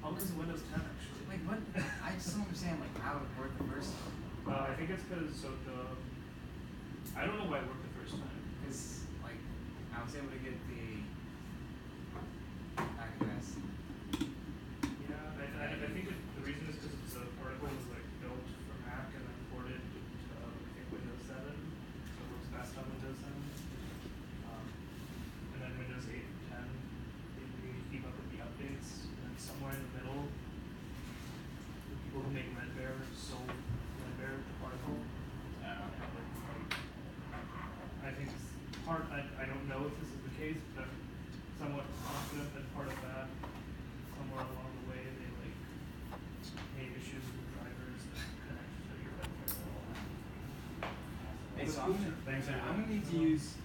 Probably because of Windows 10 actually. Like what? I just don't understand like how it worked the first time. I think it's because of the. I don't know why it worked the first time. Because like I was able to get the MAC address. Yeah, I think the reason is because the particle was like built for Mac and then ported to I think Windows 7, so it works best on Windows 7. And then Windows 8 and 10, they need to keep up with the updates. And then somewhere in the middle, the people who make Red Bear sold Red Bear to Particle. I think it's part. I don't know if this is the case, but I'm somewhat confident that part of that, somewhere along the way, they like made issues with drivers that connect to your Red Bear. Hey, so I'm gonna need to use